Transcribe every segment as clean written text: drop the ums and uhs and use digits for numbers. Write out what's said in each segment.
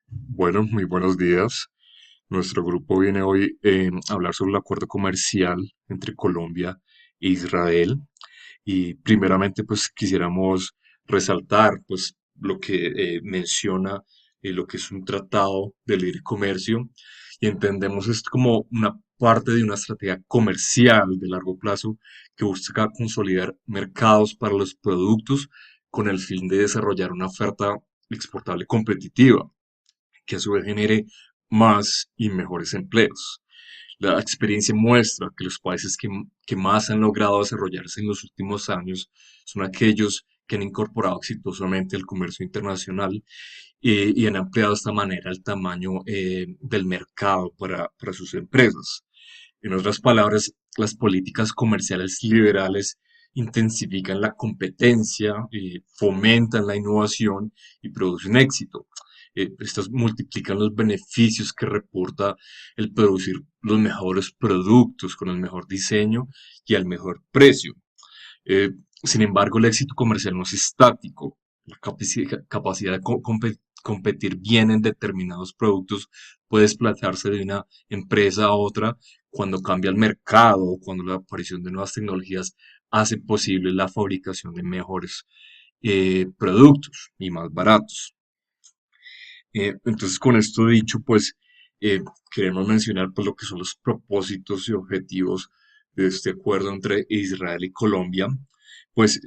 Bueno, muy buenos días. Nuestro grupo viene hoy a hablar sobre el acuerdo comercial entre Colombia e Israel. Y primeramente, pues quisiéramos resaltar, pues, lo que menciona lo que es un tratado de libre comercio. Y entendemos esto como una parte de una estrategia comercial de largo plazo que busca consolidar mercados para los productos con el fin de desarrollar una oferta exportable competitiva que a su vez genere más y mejores empleos. La experiencia muestra que los países que más han logrado desarrollarse en los últimos años son aquellos que han incorporado exitosamente el comercio internacional y han ampliado de esta manera el tamaño del mercado para sus empresas. En otras palabras, las políticas comerciales liberales intensifican la competencia, fomentan la innovación y producen éxito. Estas multiplican los beneficios que reporta el producir los mejores productos con el mejor diseño y al mejor precio. Eh, Sin embargo, el éxito comercial no es estático. La capacidad de competir bien en determinados productos puede desplazarse de una empresa a otra cuando cambia el mercado o cuando la aparición de nuevas tecnologías hace posible la fabricación de mejores productos y más baratos. Entonces, con esto dicho, pues queremos mencionar pues, lo que son los propósitos y objetivos de este acuerdo entre Israel y Colombia. Pues,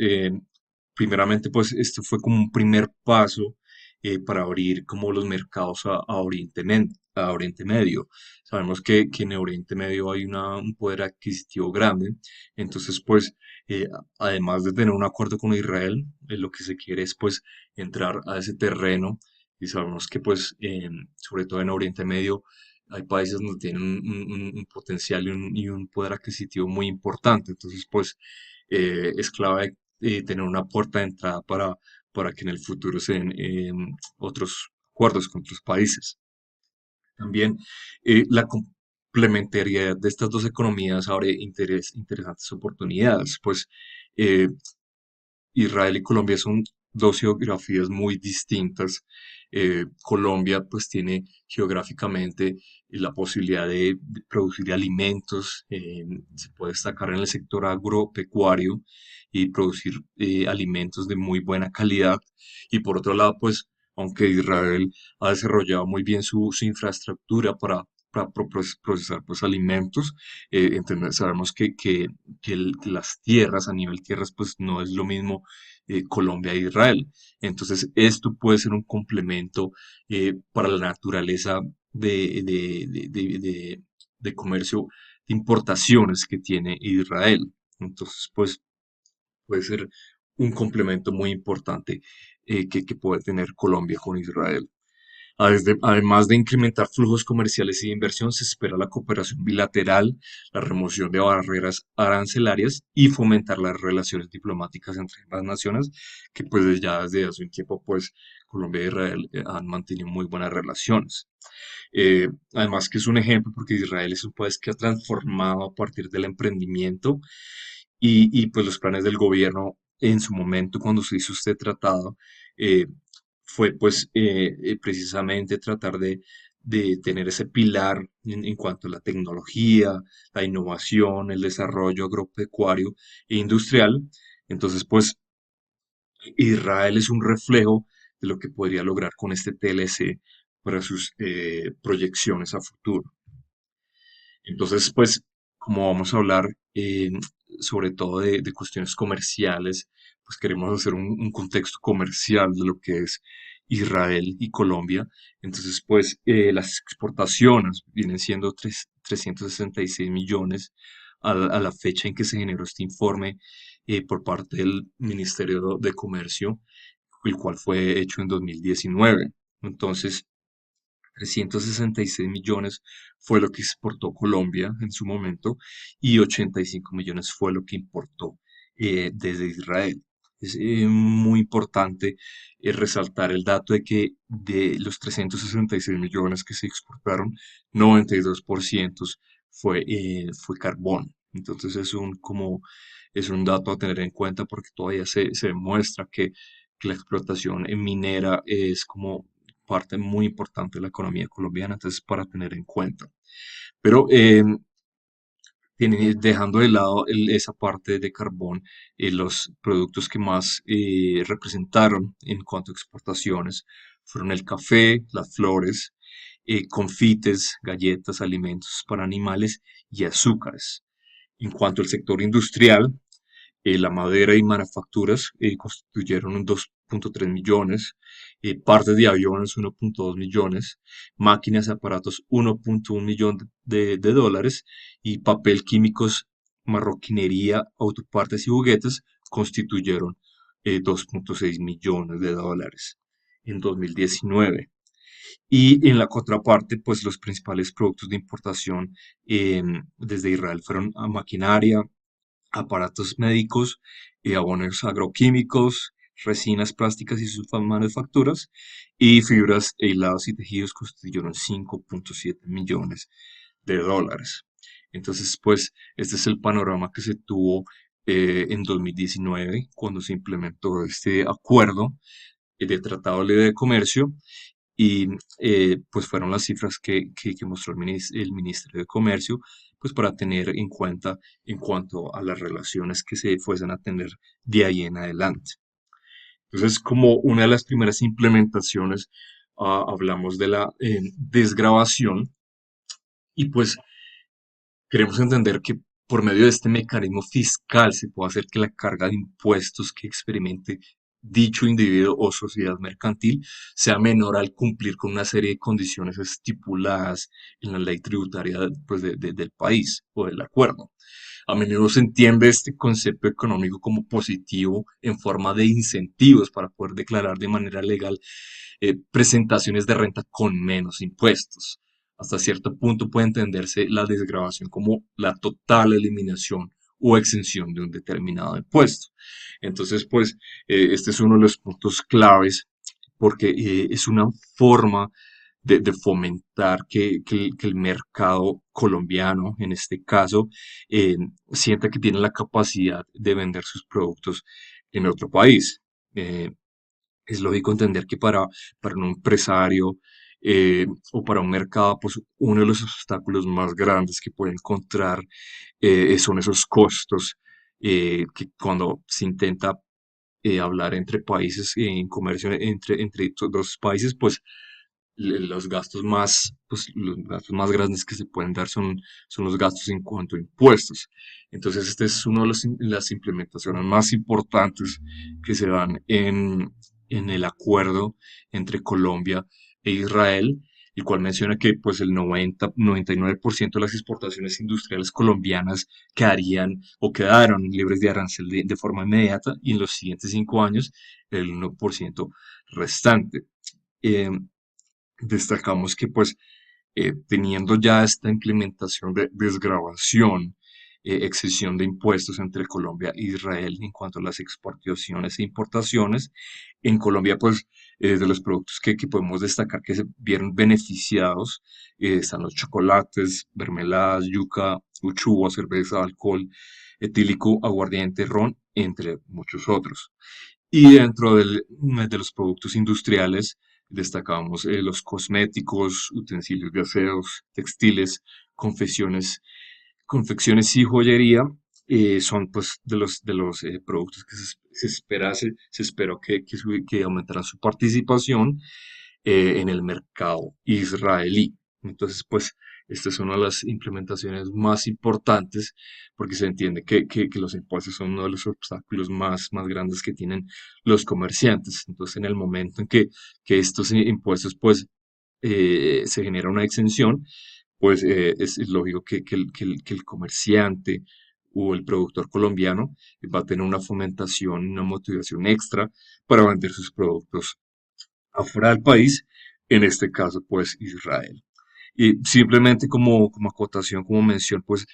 primeramente, pues este fue como un primer paso para abrir como los mercados a Oriente Medio. Sabemos que en Oriente Medio hay un poder adquisitivo grande, entonces, pues, además de tener un acuerdo con Israel, lo que se quiere es pues entrar a ese terreno y sabemos que pues sobre todo en Oriente Medio hay países donde tienen un potencial y un poder adquisitivo muy importante. Entonces pues es clave tener una puerta de entrada para que en el futuro se den otros acuerdos con otros países. También la complementariedad de estas dos economías abre interesantes oportunidades, pues eh, Israel y Colombia son dos geografías muy distintas. Colombia pues tiene geográficamente la posibilidad de producir alimentos, se puede destacar en el sector agropecuario y producir alimentos de muy buena calidad. Y por otro lado pues aunque Israel ha desarrollado muy bien su infraestructura para procesar pues alimentos, sabemos que las tierras, a nivel tierras, pues no es lo mismo Colombia e Israel. Entonces, esto puede ser un complemento para la naturaleza de comercio, de importaciones que tiene Israel. Entonces, pues puede ser un complemento muy importante que puede tener Colombia con Israel. Además de incrementar flujos comerciales y de inversión, se espera la cooperación bilateral, la remoción de barreras arancelarias y fomentar las relaciones diplomáticas entre las naciones, que pues ya desde hace un tiempo pues Colombia e Israel han mantenido muy buenas relaciones. Además que es un ejemplo porque Israel es un país que ha transformado a partir del emprendimiento pues los planes del gobierno en su momento cuando se hizo este tratado eh, fue pues precisamente tratar de tener ese pilar en cuanto a la tecnología, la innovación, el desarrollo agropecuario e industrial. Entonces pues Israel es un reflejo de lo que podría lograr con este TLC para sus proyecciones a futuro. Entonces, pues, como vamos a hablar sobre todo de cuestiones comerciales, pues queremos hacer un contexto comercial de lo que es Israel y Colombia. Entonces, pues, las exportaciones vienen siendo 366 millones a la fecha en que se generó este informe por parte del Ministerio de Comercio, el cual fue hecho en 2019. Entonces, 366 millones fue lo que exportó Colombia en su momento y 85 millones fue lo que importó desde Israel. Es muy importante resaltar el dato de que de los 366 millones que se exportaron, 92% fue carbón. Entonces es un dato a tener en cuenta porque todavía se demuestra que la explotación en minera es como parte muy importante de la economía colombiana, entonces para tener en cuenta. Pero dejando de lado esa parte de carbón, los productos que más representaron en cuanto a exportaciones fueron el café, las flores, confites, galletas, alimentos para animales y azúcares. En cuanto al sector industrial, la madera y manufacturas constituyeron un 2,3 millones, partes de aviones 1,2 millones, máquinas y aparatos 1,1 millón de dólares y papel, químicos, marroquinería, autopartes y juguetes constituyeron 2,6 millones de dólares en 2019. Y en la contraparte, pues los principales productos de importación desde Israel fueron maquinaria, aparatos médicos, abonos agroquímicos, resinas plásticas y sus manufacturas, y fibras, hilados y tejidos constituyeron 5,7 millones de dólares. Entonces, pues, este es el panorama que se tuvo en 2019 cuando se implementó este acuerdo de Tratado Libre de Comercio y pues fueron las cifras que mostró el Ministerio de Comercio, pues para tener en cuenta en cuanto a las relaciones que se fuesen a tener de ahí en adelante. Entonces, como una de las primeras implementaciones, hablamos de la desgravación y pues queremos entender que por medio de este mecanismo fiscal se puede hacer que la carga de impuestos que experimente dicho individuo o sociedad mercantil sea menor al cumplir con una serie de condiciones estipuladas en la ley tributaria pues, del país o del acuerdo. A menudo se entiende este concepto económico como positivo en forma de incentivos para poder declarar de manera legal presentaciones de renta con menos impuestos. Hasta cierto punto puede entenderse la desgravación como la total eliminación o exención de un determinado impuesto. Entonces, pues, este es uno de los puntos claves porque es una forma de fomentar que el mercado colombiano, en este caso, eh, sienta que tiene la capacidad de vender sus productos en otro país. Es lógico entender que para un empresario o para un mercado, pues uno de los obstáculos más grandes que puede encontrar son esos costos que cuando se intenta hablar entre países en comercio entre estos dos países, pues los gastos más grandes que se pueden dar son los gastos en cuanto a impuestos. Entonces, este es uno de las implementaciones más importantes que se dan en el acuerdo entre Colombia e Israel, el cual menciona que pues el 99% de las exportaciones industriales colombianas quedarían o quedaron libres de arancel de forma inmediata y en los siguientes 5 años el 1% restante. Eh, Destacamos que pues teniendo ya esta implementación de desgravación, exención de impuestos entre Colombia e Israel en cuanto a las exportaciones e importaciones, en Colombia pues de los productos que podemos destacar que se vieron beneficiados están los chocolates, mermeladas, yuca, uchuva, cerveza, alcohol etílico, aguardiente, ron, entre muchos otros. Y dentro de los productos industriales destacamos los cosméticos, utensilios de aseos, textiles, confecciones, confecciones y joyería. Son pues de los productos que se esperó que aumentarán su participación en el mercado israelí. Entonces, pues, esta es una de las implementaciones más importantes porque se entiende que los impuestos son uno de los obstáculos más grandes que tienen los comerciantes. Entonces, en el momento en que estos impuestos, pues, se genera una exención, pues es lógico que el comerciante o el productor colombiano va a tener una fomentación, una motivación extra para vender sus productos afuera del país, en este caso pues Israel. Y simplemente como acotación, como mención, pues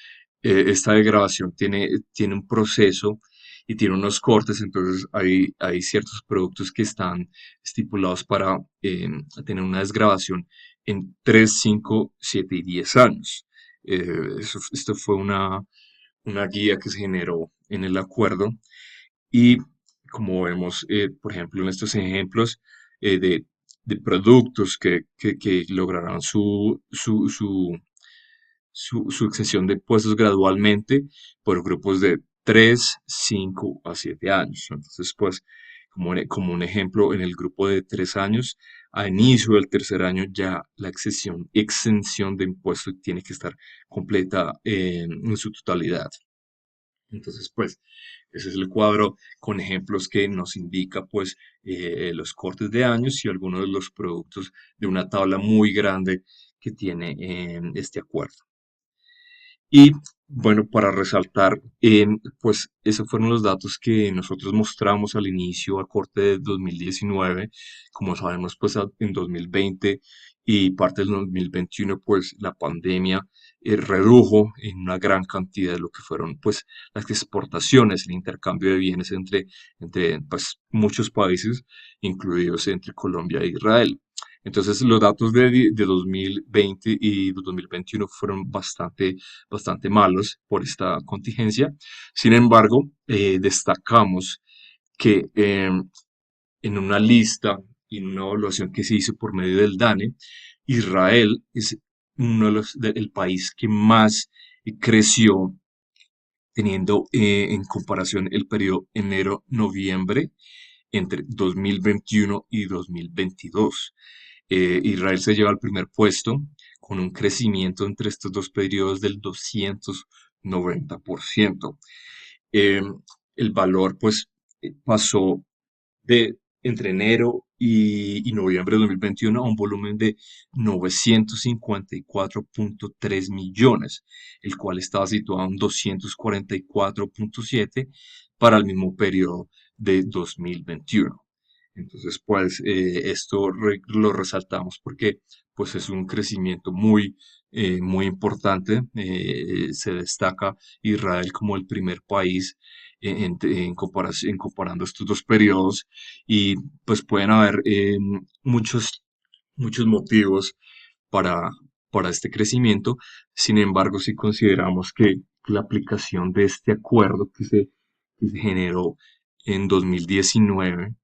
esta degradación tiene un proceso y tiene unos cortes, entonces hay ciertos productos que están estipulados para tener una desgravación en 3 5 7 y 10 años. Esto fue una guía que se generó en el acuerdo y como vemos, por ejemplo, en estos ejemplos de de productos que lograrán su exención de impuestos gradualmente por grupos de 3 5 a 7 años. Entonces, pues, como un ejemplo, en el grupo de 3 años, a inicio del tercer año ya la exención de impuestos tiene que estar completa en su totalidad. Entonces, pues, ese es el cuadro con ejemplos que nos indica, pues, los cortes de años y algunos de los productos de una tabla muy grande que tiene este acuerdo. Y bueno, para resaltar, pues esos fueron los datos que nosotros mostramos al inicio, a corte de 2019. Como sabemos, pues en 2020 y parte del 2021, pues la pandemia redujo en una gran cantidad de lo que fueron pues las exportaciones, el intercambio de bienes entre pues, muchos países, incluidos entre Colombia e Israel. Entonces, los datos de 2020 y 2021 fueron bastante malos por esta contingencia. Sin embargo, destacamos que en una lista y en una evaluación que se hizo por medio del DANE, Israel es el país que más creció teniendo en comparación el periodo enero-noviembre entre 2021 y 2022. Israel se lleva al primer puesto con un crecimiento entre estos dos periodos del 290%. Eh, el valor pues pasó de entre enero y noviembre de 2021 a un volumen de 954.3 millones, el cual estaba situado en 244.7 para el mismo periodo de 2021. Entonces, pues esto lo resaltamos porque pues es un crecimiento muy importante. Se destaca Israel como el primer país comparando estos dos periodos y pues pueden haber muchos motivos para, para este crecimiento. Sin embargo, si consideramos que la aplicación de este acuerdo que se generó en 2019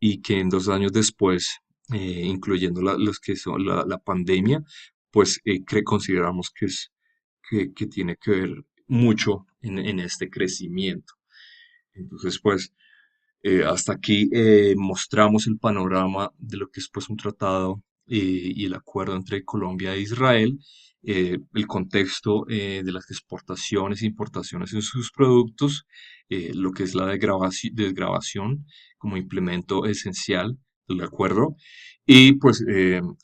y que en 2 años después, incluyendo los que son la pandemia, pues consideramos que tiene que ver mucho en este crecimiento. Entonces, pues, hasta aquí mostramos el panorama de lo que es pues un tratado y el acuerdo entre Colombia e Israel, el contexto de las exportaciones e importaciones en sus productos, lo que es la desgravación como implemento esencial del acuerdo. Y pues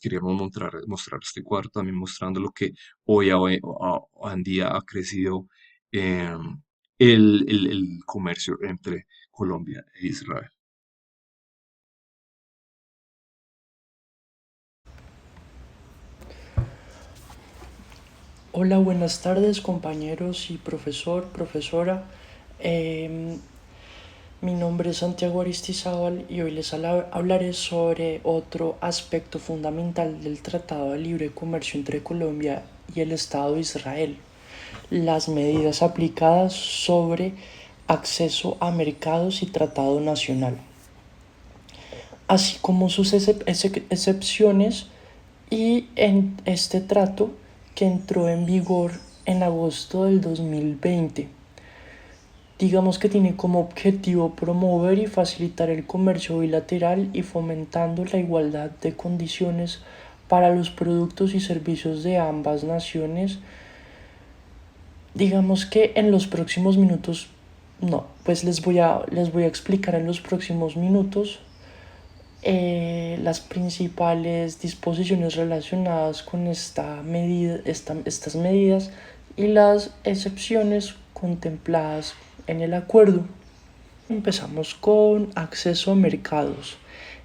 queríamos mostrar este cuadro también mostrando lo que hoy en día ha crecido eh, el comercio entre Colombia e Israel. Hola, buenas tardes compañeros y profesora. Em, Mi nombre es Santiago Aristizábal y hoy les hablaré sobre otro aspecto fundamental del Tratado de Libre Comercio entre Colombia y el Estado de Israel, las medidas aplicadas sobre acceso a mercados y tratado nacional, así como sus excepciones y en este trato que entró en vigor en agosto del 2020. Digamos que tiene como objetivo promover y facilitar el comercio bilateral y fomentando la igualdad de condiciones para los productos y servicios de ambas naciones. Digamos que en los próximos minutos, no, pues les voy a explicar en los próximos minutos las principales disposiciones relacionadas con estas medidas y las excepciones contempladas en el acuerdo. Empezamos con acceso a mercados.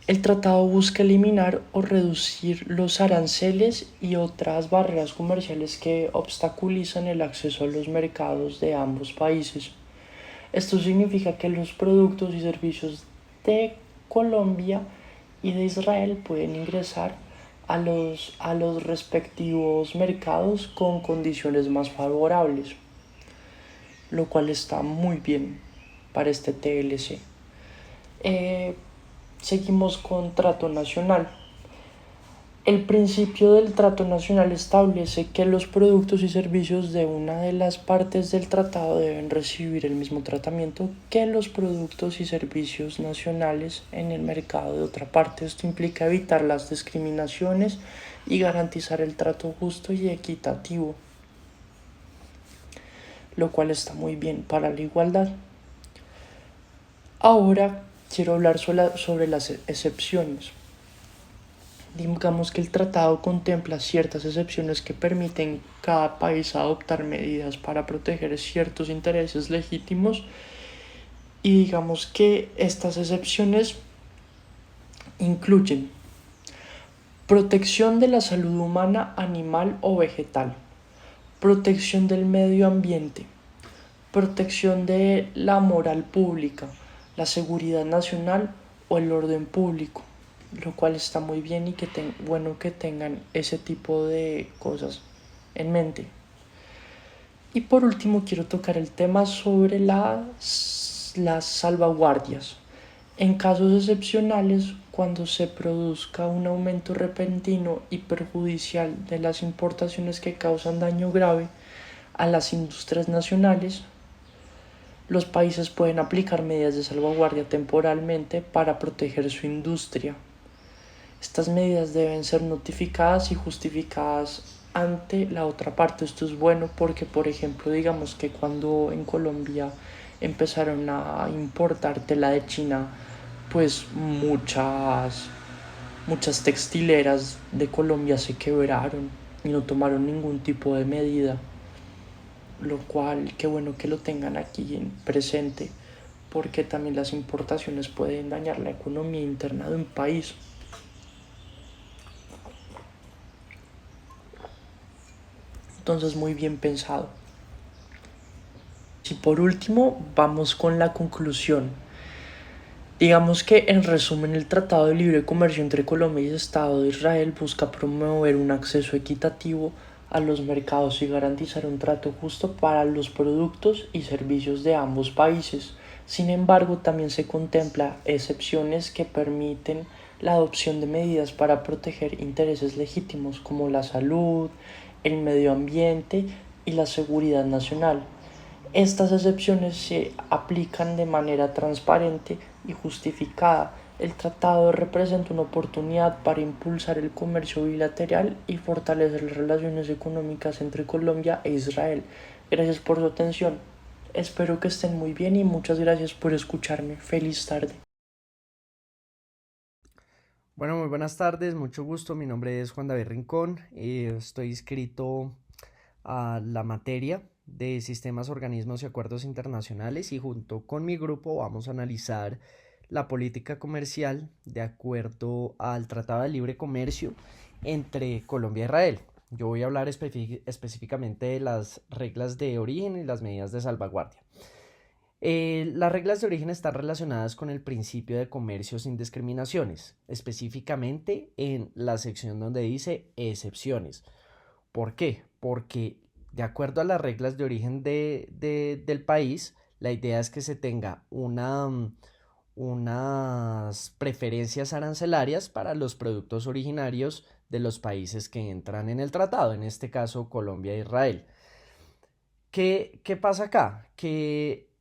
El tratado busca eliminar o reducir los aranceles y otras barreras comerciales que obstaculizan el acceso a los mercados de ambos países. Esto significa que los productos y servicios de Colombia y de Israel pueden ingresar a los respectivos mercados con condiciones más favorables, lo cual está muy bien para este TLC. Eh, Seguimos con trato nacional. El principio del trato nacional establece que los productos y servicios de una de las partes del tratado deben recibir el mismo tratamiento que los productos y servicios nacionales en el mercado de otra parte. Esto implica evitar las discriminaciones y garantizar el trato justo y equitativo, lo cual está muy bien para la igualdad. Ahora quiero hablar sobre las excepciones. Digamos que el tratado contempla ciertas excepciones que permiten cada país adoptar medidas para proteger ciertos intereses legítimos, y digamos que estas excepciones incluyen protección de la salud humana, animal o vegetal, protección del medio ambiente, protección de la moral pública, la seguridad nacional o el orden público, lo cual está muy bien y bueno que tengan ese tipo de cosas en mente. Y por último quiero tocar el tema sobre las salvaguardias. En casos excepcionales, cuando se produzca un aumento repentino y perjudicial de las importaciones que causan daño grave a las industrias nacionales, los países pueden aplicar medidas de salvaguardia temporalmente para proteger su industria. Estas medidas deben ser notificadas y justificadas ante la otra parte. Esto es bueno porque, por ejemplo, digamos que cuando en Colombia empezaron a importar tela de China, pues muchas textileras de Colombia se quebraron y no tomaron ningún tipo de medida, lo cual qué bueno que lo tengan aquí en presente, porque también las importaciones pueden dañar la economía interna de un país. Entonces, muy bien pensado. Y por último, vamos con la conclusión. Digamos que en resumen el Tratado de Libre Comercio entre Colombia y el Estado de Israel busca promover un acceso equitativo a los mercados y garantizar un trato justo para los productos y servicios de ambos países. Sin embargo, también se contempla excepciones que permiten la adopción de medidas para proteger intereses legítimos como la salud, el medio ambiente y la seguridad nacional. Estas excepciones se aplican de manera transparente y justificada. El tratado representa una oportunidad para impulsar el comercio bilateral y fortalecer las relaciones económicas entre Colombia e Israel. Gracias por su atención. Espero que estén muy bien y muchas gracias por escucharme. Feliz tarde. Bueno, muy buenas tardes, mucho gusto. Mi nombre es Juan David Rincón. Estoy inscrito a la materia de sistemas, organismos y acuerdos internacionales y junto con mi grupo vamos a analizar la política comercial de acuerdo al Tratado de Libre Comercio entre Colombia e Israel. Yo voy a hablar específicamente de las reglas de origen y las medidas de salvaguardia. Las reglas de origen están relacionadas con el principio de comercio sin discriminaciones, específicamente en la sección donde dice excepciones. ¿Por qué? Porque de acuerdo a las reglas de origen del país, la idea es que se tenga unas preferencias arancelarias para los productos originarios de los países que entran en el tratado, en este caso Colombia e Israel. ¿Qué pasa acá? Que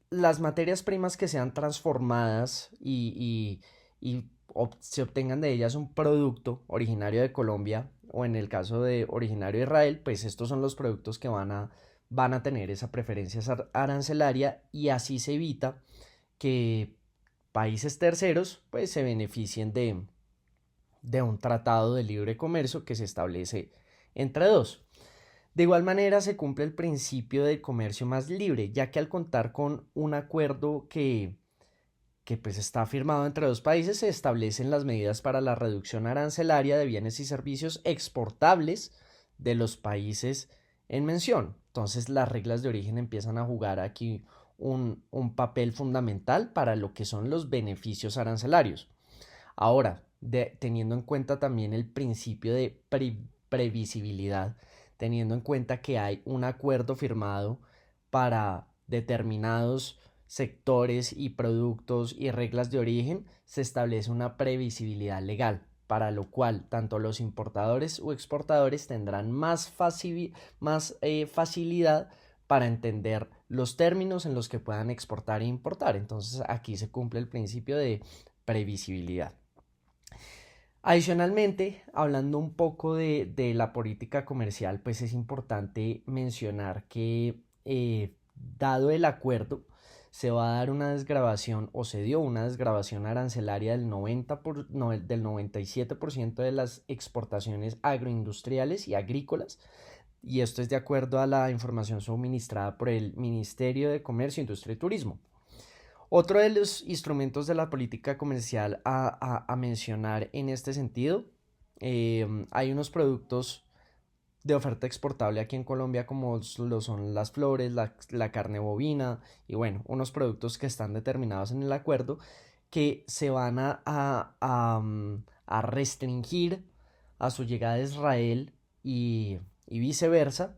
las materias primas que sean transformadas y se obtengan de ellas un producto originario de Colombia o en el caso de originario de Israel, pues estos son los productos que van a tener esa preferencia arancelaria y así se evita que países terceros pues se beneficien de un tratado de libre comercio que se establece entre dos. De igual manera se cumple el principio de comercio más libre, ya que al contar con un acuerdo que pues está firmado entre dos países, se establecen las medidas para la reducción arancelaria de bienes y servicios exportables de los países en mención. Entonces las reglas de origen empiezan a jugar aquí un papel fundamental para lo que son los beneficios arancelarios. Ahora, teniendo en cuenta también el principio de previsibilidad, teniendo en cuenta que hay un acuerdo firmado para determinados sectores y productos y reglas de origen, se establece una previsibilidad legal para lo cual tanto los importadores o exportadores tendrán más facilidad para entender los términos en los que puedan exportar e importar. Entonces aquí se cumple el principio de previsibilidad. Adicionalmente, hablando un poco de la política comercial, pues es importante mencionar que dado el acuerdo, se va a dar una desgravación o se dio una desgravación arancelaria del 97% de las exportaciones agroindustriales y agrícolas, y esto es de acuerdo a la información suministrada por el Ministerio de Comercio, Industria y Turismo. Otro de los instrumentos de la política comercial a mencionar en este sentido, hay unos productos de oferta exportable aquí en Colombia como lo son las flores, la carne bovina y bueno, unos productos que están determinados en el acuerdo que se van a restringir a su llegada a Israel y viceversa,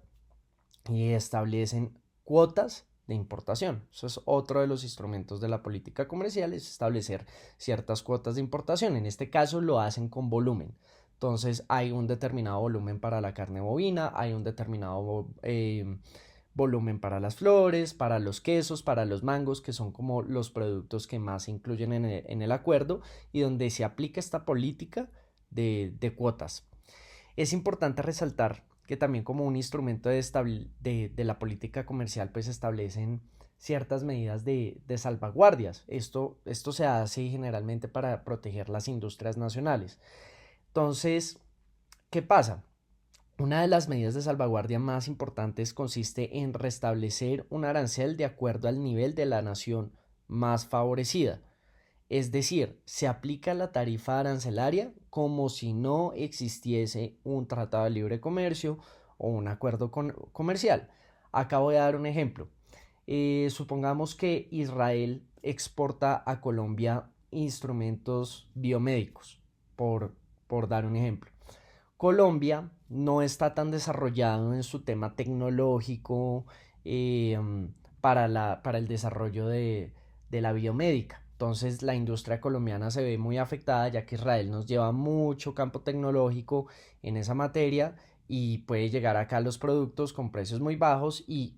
y establecen cuotas de importación. Eso es otro de los instrumentos de la política comercial, es establecer ciertas cuotas de importación. En este caso lo hacen con volumen. Entonces hay un determinado volumen para la carne bovina, hay un determinado volumen para las flores, para los quesos, para los mangos, que son como los productos que más se incluyen en el acuerdo y donde se aplica esta política de cuotas. Es importante resaltar que también como un instrumento de la política comercial pues establecen ciertas medidas de salvaguardias. Esto se hace generalmente para proteger las industrias nacionales. Entonces, ¿qué pasa? Una de las medidas de salvaguardia más importantes consiste en restablecer un arancel de acuerdo al nivel de la nación más favorecida. Es decir, se aplica la tarifa arancelaria como si no existiese un tratado de libre comercio o un acuerdo comercial. Acá voy a dar un ejemplo. Supongamos que Israel exporta a Colombia instrumentos biomédicos, por dar un ejemplo. Colombia no está tan desarrollado en su tema tecnológico para el desarrollo de la biomédica. Entonces la industria colombiana se ve muy afectada ya que Israel nos lleva mucho campo tecnológico en esa materia y puede llegar acá los productos con precios muy bajos y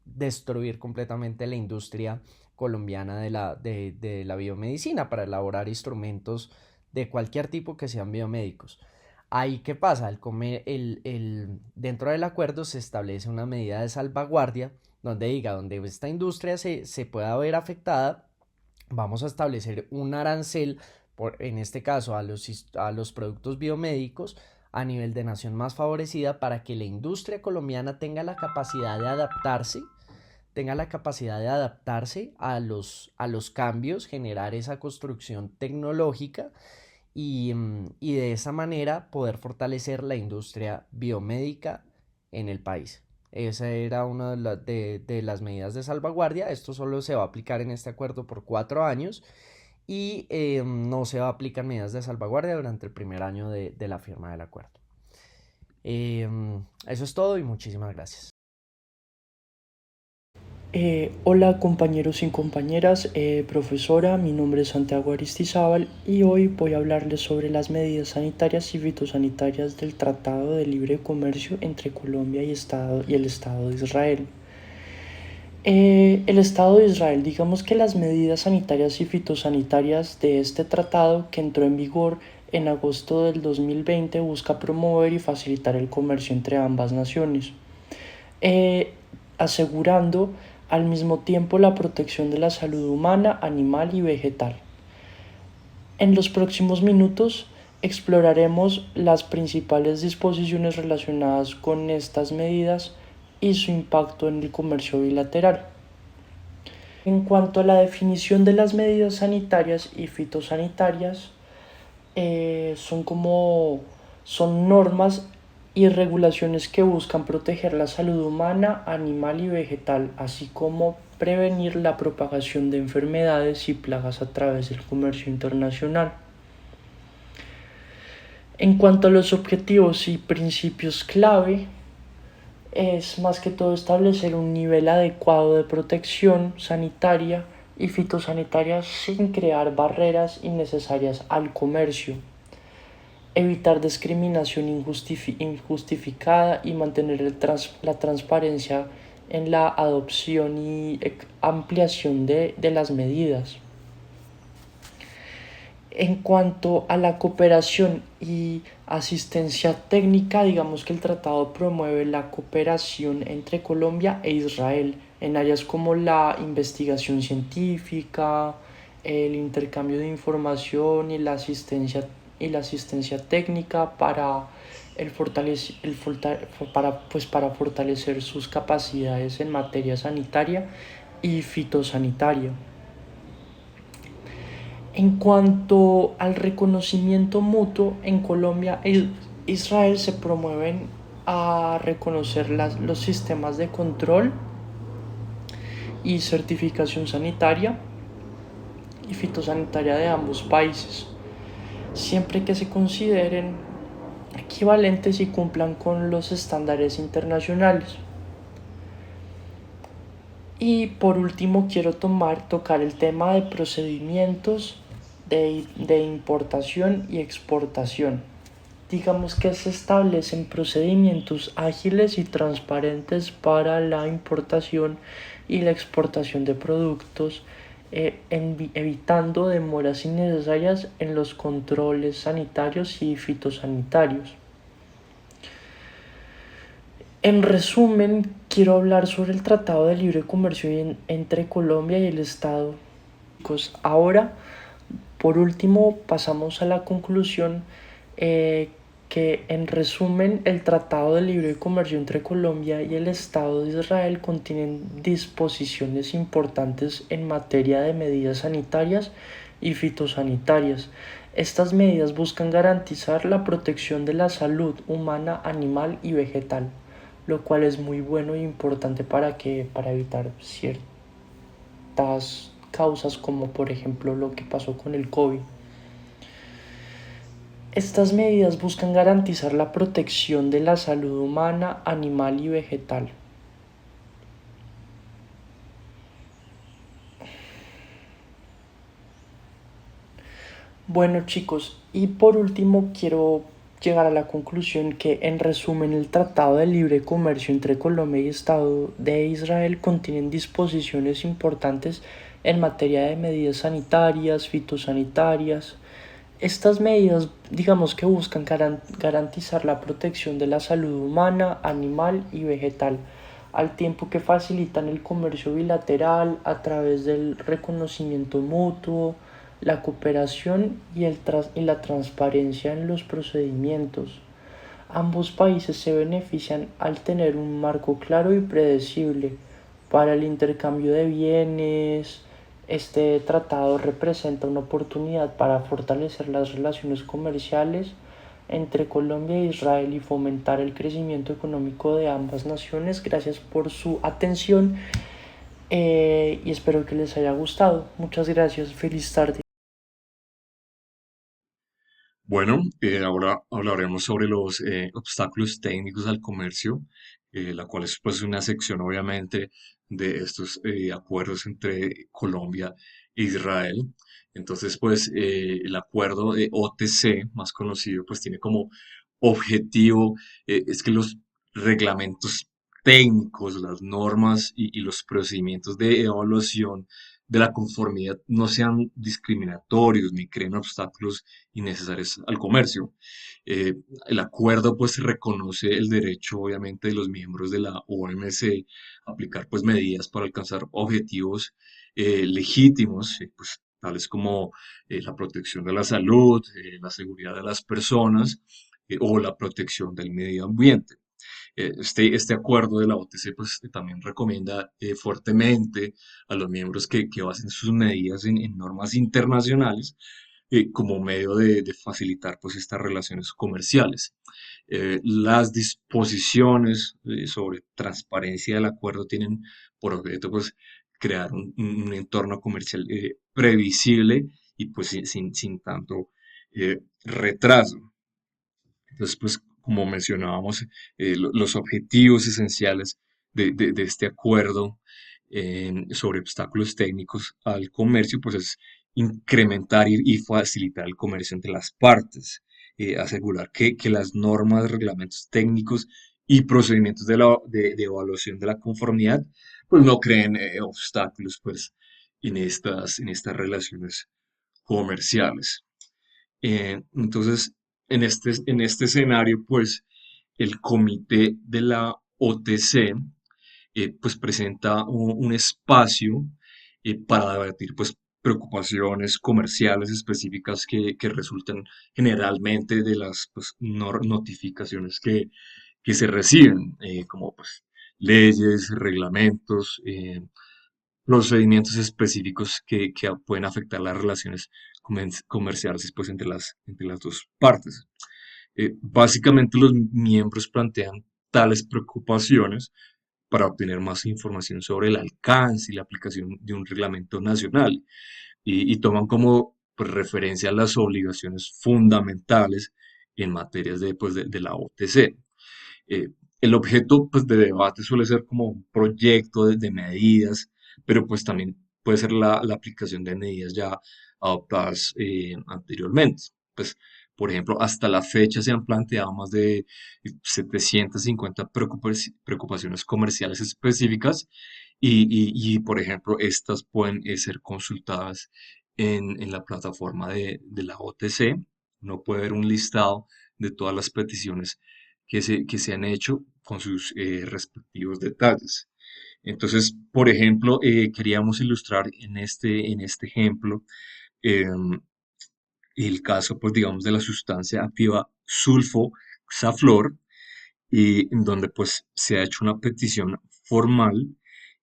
destruir completamente la industria colombiana de la biomedicina para elaborar instrumentos de cualquier tipo que sean biomédicos. Ahí, ¿qué pasa? Dentro del acuerdo se establece una medida de salvaguardia donde esta industria se pueda ver afectada, vamos a establecer un arancel, en este caso a los productos biomédicos a nivel de nación más favorecida para que la industria colombiana tenga la capacidad de adaptarse a los cambios, generar esa construcción tecnológica y de esa manera poder fortalecer la industria biomédica en el país. Esa era una de las medidas de salvaguardia. Esto solo se va a aplicar en este acuerdo por 4 años y no se va a aplicar medidas de salvaguardia durante el primer año de la firma del acuerdo. Eso es todo y muchísimas gracias. Hola compañeros y compañeras, profesora, mi nombre es Santiago Aristizábal y hoy voy a hablarles sobre las medidas sanitarias y fitosanitarias del Tratado de Libre Comercio entre Colombia y el Estado de Israel. El Estado de Israel, digamos que las medidas sanitarias y fitosanitarias de este tratado que entró en vigor en agosto del 2020 busca promover y facilitar el comercio entre ambas naciones, asegurando al mismo tiempo la protección de la salud humana, animal y vegetal. En los próximos minutos exploraremos las principales disposiciones relacionadas con estas medidas y su impacto en el comercio bilateral. En cuanto a la definición de las medidas sanitarias y fitosanitarias, son normas y regulaciones que buscan proteger la salud humana, animal y vegetal, así como prevenir la propagación de enfermedades y plagas a través del comercio internacional. En cuanto a los objetivos y principios clave, es más que todo establecer un nivel adecuado de protección sanitaria y fitosanitaria sin crear barreras innecesarias al comercio. evitar discriminación injustificada y mantener la transparencia en la adopción y ampliación de las medidas. En cuanto a la cooperación y asistencia técnica, digamos que el tratado promueve la cooperación entre Colombia e Israel en áreas como la investigación científica, el intercambio de información y la asistencia técnica para, para fortalecer sus capacidades en materia sanitaria y fitosanitaria. En cuanto al reconocimiento mutuo, en Colombia e Israel se promueven a reconocer los sistemas de control y certificación sanitaria y fitosanitaria de ambos países, siempre que se consideren equivalentes y cumplan con los estándares internacionales. Y por último quiero tocar el tema de procedimientos de importación y exportación. Digamos que se establecen procedimientos ágiles y transparentes para la importación y la exportación de productos, evitando demoras innecesarias en los controles sanitarios y fitosanitarios. En resumen, quiero hablar sobre el Tratado de Libre Comercio entre Colombia y el Estado. Ahora, por último, pasamos a la conclusión, que en resumen el Tratado de Libre Comercio entre Colombia y el Estado de Israel contienen disposiciones importantes en materia de medidas sanitarias y fitosanitarias. Estas medidas buscan garantizar la protección de la salud humana, animal y vegetal, lo cual es muy bueno e importante para evitar ciertas causas como por ejemplo lo que pasó con el COVID. Estas medidas buscan garantizar la protección de la salud humana, animal y vegetal. Bueno chicos, y por último quiero llegar a la conclusión que en resumen el Tratado de Libre Comercio entre Colombia y Estado de Israel contienen disposiciones importantes en materia de medidas sanitarias, fitosanitarias. Estas medidas, digamos que buscan garantizar la protección de la salud humana, animal y vegetal, al tiempo que facilitan el comercio bilateral a través del reconocimiento mutuo, la cooperación y la transparencia en los procedimientos. Ambos países se benefician al tener un marco claro y predecible para el intercambio de bienes. Este tratado representa una oportunidad para fortalecer las relaciones comerciales entre Colombia e Israel y fomentar el crecimiento económico de ambas naciones. Gracias por su atención, y espero que les haya gustado. Muchas gracias. Feliz tarde. Bueno, ahora hablaremos sobre los obstáculos técnicos al comercio, la cual es pues una sección obviamente de estos acuerdos entre Colombia e Israel. Entonces, pues el acuerdo de OTC, más conocido, pues tiene como objetivo es que los reglamentos técnicos, las normas y los procedimientos de evaluación de la conformidad no sean discriminatorios ni creen obstáculos innecesarias al comercio. Eh, el acuerdo pues reconoce el derecho obviamente de los miembros de la OMC a aplicar pues medidas para alcanzar objetivos legítimos, pues tales como la protección de la salud, la seguridad de las personas o la protección del medio ambiente. Este acuerdo de la OTC pues, también recomienda fuertemente a los miembros que basen sus medidas en normas internacionales como medio de facilitar pues, estas relaciones comerciales. Las disposiciones sobre transparencia del acuerdo tienen por objeto pues, crear un entorno comercial previsible y pues sin tanto retraso. Entonces, pues, como mencionábamos, los objetivos esenciales de este acuerdo sobre obstáculos técnicos al comercio, pues es incrementar y facilitar el comercio entre las partes, asegurar que las normas, reglamentos técnicos y procedimientos de evaluación de la conformidad pues no creen obstáculos pues en estas relaciones comerciales. Entonces, en este escenario, pues, el comité de la OTC, pues, presenta un espacio para debatir, pues, preocupaciones comerciales específicas que resultan generalmente de las pues, notificaciones que se reciben, como pues, leyes, reglamentos, procedimientos específicos que pueden afectar las relaciones comerciales pues, entre las dos partes. Básicamente los miembros plantean tales preocupaciones para obtener más información sobre el alcance y la aplicación de un reglamento nacional y toman como pues, referencia las obligaciones fundamentales en materias de la OTC. Eh, el objeto pues, de debate suele ser como un proyecto de medidas, pero pues también puede ser la aplicación de medidas ya adoptadas anteriormente. Pues, por ejemplo, hasta la fecha se han planteado más de 750 preocupaciones comerciales específicas por ejemplo, estas pueden ser consultadas en la plataforma de la OTC. Uno puede ver un listado de todas las peticiones que se han hecho con sus respectivos detalles. Entonces, por ejemplo, queríamos ilustrar en este ejemplo em, el caso, pues, digamos, de la sustancia activa sulfosaflor, y en donde pues se ha hecho una petición formal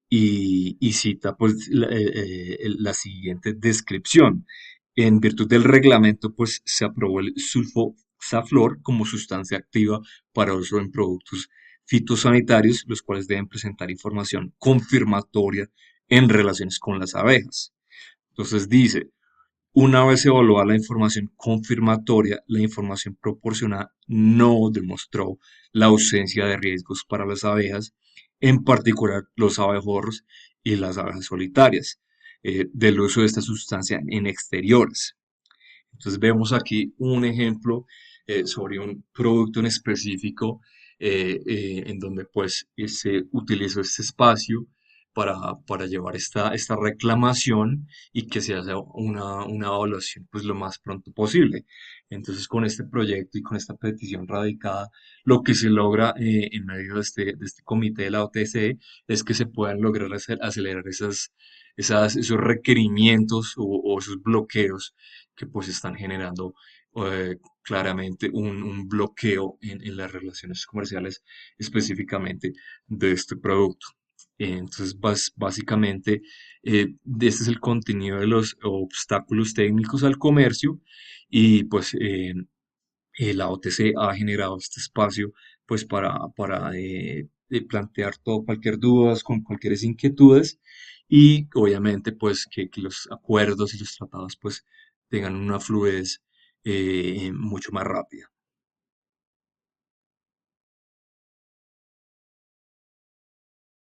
y cita pues la siguiente descripción. En virtud del reglamento pues se aprobó el sulfosaflor como sustancia activa para uso en productos fitosanitarios, los cuales deben presentar información confirmatoria en relaciones con las abejas. Entonces dice, una vez evaluada la información confirmatoria, la información proporcionada no demostró la ausencia de riesgos para las abejas, en particular los abejorros y las abejas solitarias, del uso de esta sustancia en exteriores. Entonces vemos aquí un ejemplo sobre un producto en específico en donde pues se utilizó este espacio para llevar esta reclamación y que se haga una evaluación pues lo más pronto posible. Entonces con este proyecto y con esta petición radicada, lo que se logra en medio de este comité de la OTC es que se puedan lograr acelerar esos requerimientos o esos bloqueos que pues están generando claramente un bloqueo en las relaciones comerciales específicamente de este producto. Entonces, básicamente, este es el contenido de los obstáculos técnicos al comercio y pues la OTC ha generado este espacio pues para plantear todo, cualquier dudas, con cualquier inquietudes y obviamente pues que los acuerdos y los tratados pues tengan una fluidez mucho más rápida.